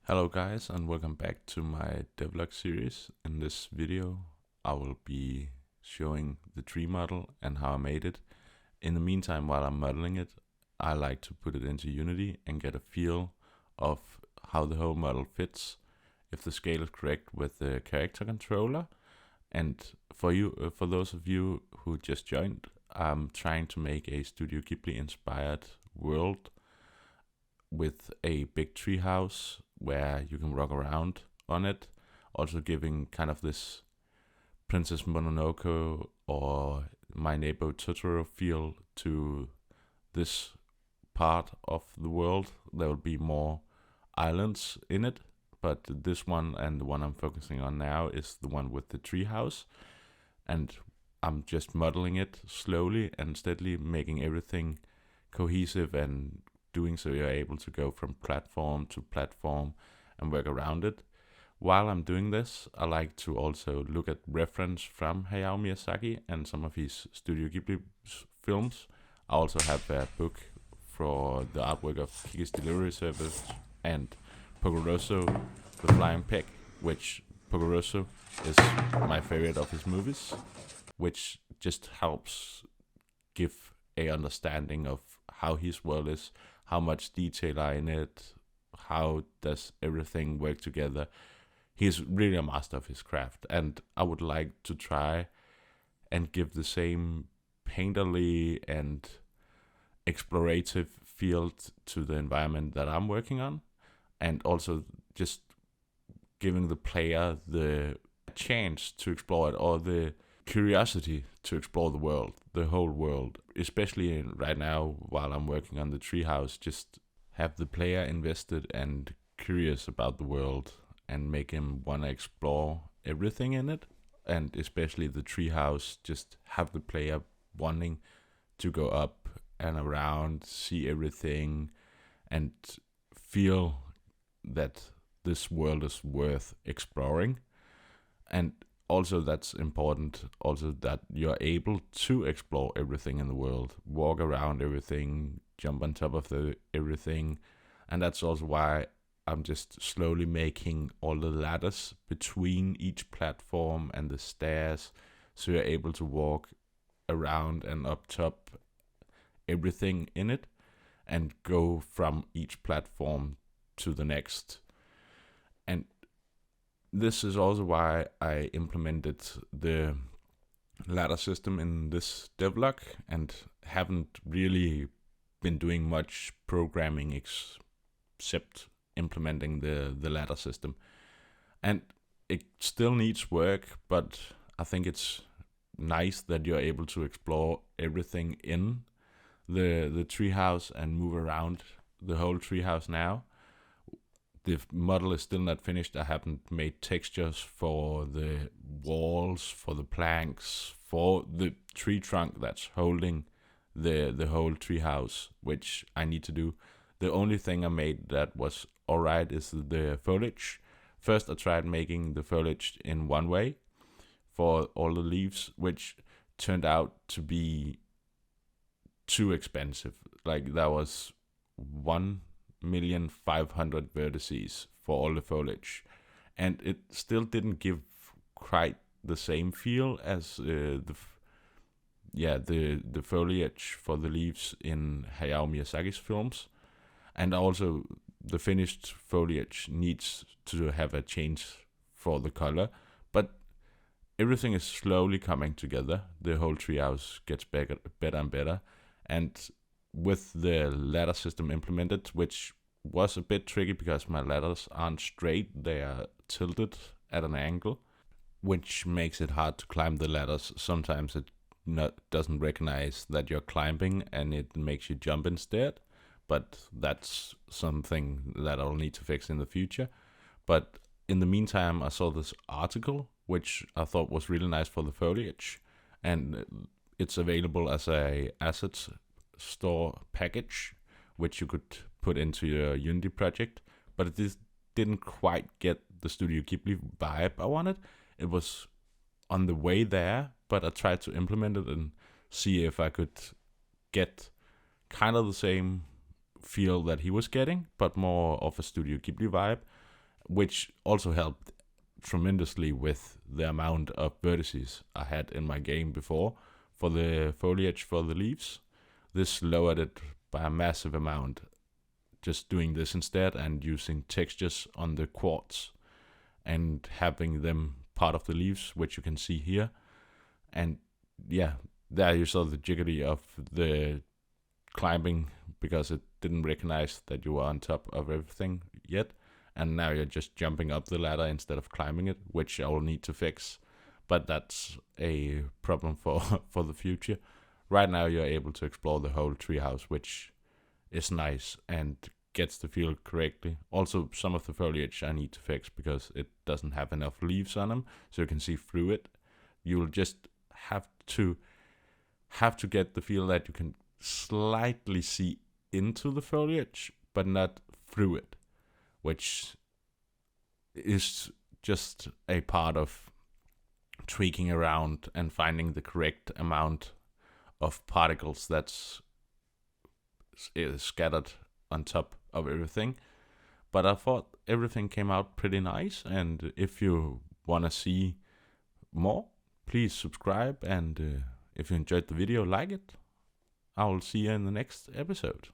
Hello guys and welcome back to my Devlog series. In this video I will be showing the tree model and how I made it. In the meantime, while I'm modeling it, I like to put it into Unity and get a feel of how the whole model fits, if the scale is correct with the character controller. And for those of you who just joined, I'm trying to make a Studio Ghibli inspired world with a big treehouse where you can walk around on it, also giving kind of this Princess Mononoke or My Neighbor Totoro feel to this part of the world. There will be more islands in it, but this one and the one I'm focusing on now is the one with the treehouse, and I'm just modeling it slowly and steadily, making everything cohesive and doing so you're able to go from platform to platform and work around it. While I'm doing this, I like to also look at reference from Hayao Miyazaki and some of his Studio Ghibli films. I also have a book for the artwork of Kiki's Delivery Service and Pogoroso, the Flying Pig, which Pogoroso is my favorite of his movies, which just helps give a understanding of how his world is, how much detail are in it, how does everything work together. He's really a master of his craft, and I would like to try and give the same painterly and explorative feel to the environment that I'm working on, and also just giving the player the chance to explore it, or the curiosity to explore the world, the whole world, especially right now while I'm working on the treehouse. Just have the player invested and curious about the world and make him want to explore everything in it, and especially the treehouse, just have the player wanting to go up and around, see everything, and feel that this world is worth exploring. And also that's important, also that you're able to explore everything in the world, walk around everything, jump on top of everything. And that's also why I'm just slowly making all the ladders between each platform and the stairs, so you're able to walk around and up top everything in it and go from each platform to the next. And this is also why I implemented the ladder system in this devlog and haven't really been doing much programming except implementing the ladder system. And it still needs work, but I think it's nice that you're able to explore everything in the treehouse and move around the whole treehouse now. The model is still not finished. I haven't made textures for the walls, for the planks, for the tree trunk that's holding the whole treehouse, which I need to do. The only thing I made that was alright is the foliage. First I tried making the foliage in one way for all the leaves, which turned out to be too expensive. Like there was 1,500,000 vertices for all the foliage, and it still didn't give quite the same feel as the foliage for the leaves in Hayao Miyazaki's films. And also the finished foliage needs to have a change for the color, but everything is slowly coming together. The whole treehouse gets better and better, and with the ladder system implemented, which was a bit tricky because my ladders aren't straight, they are tilted at an angle, which makes it hard to climb the ladders. Sometimes it doesn't recognize that you're climbing and it makes you jump instead, but that's something that I'll need to fix in the future. But in the meantime, I saw this article which I thought was really nice for the foliage, and it's available as a assets store package, which you could put into your Unity project, but it didn't quite get the Studio Ghibli vibe I wanted. It was on the way there, but I tried to implement it and see if I could get kind of the same feel that he was getting, but more of a Studio Ghibli vibe. which also helped tremendously with the amount of vertices I had in my game before for the foliage for the leaves. This lowered it by a massive amount, just doing this instead and using textures on the quartz and having them part of the leaves, which you can see here. And yeah, there you saw the jiggly of the climbing because it didn't recognize that you were on top of everything yet. And now you're just jumping up the ladder instead of climbing it, which I will need to fix. But that's a problem for the future. Right now you're able to explore the whole treehouse, which is nice and gets the feel correctly. Also, some of the foliage I need to fix because it doesn't have enough leaves on them, so you can see through it. You'll just have to get the feel that you can slightly see into the foliage, but not through it, which is just a part of tweaking around and finding the correct amount of particles that's scattered on top of everything. But I thought everything came out pretty nice, and if you want to see more, please subscribe, and if you enjoyed the video, like it. I will see you in the next episode.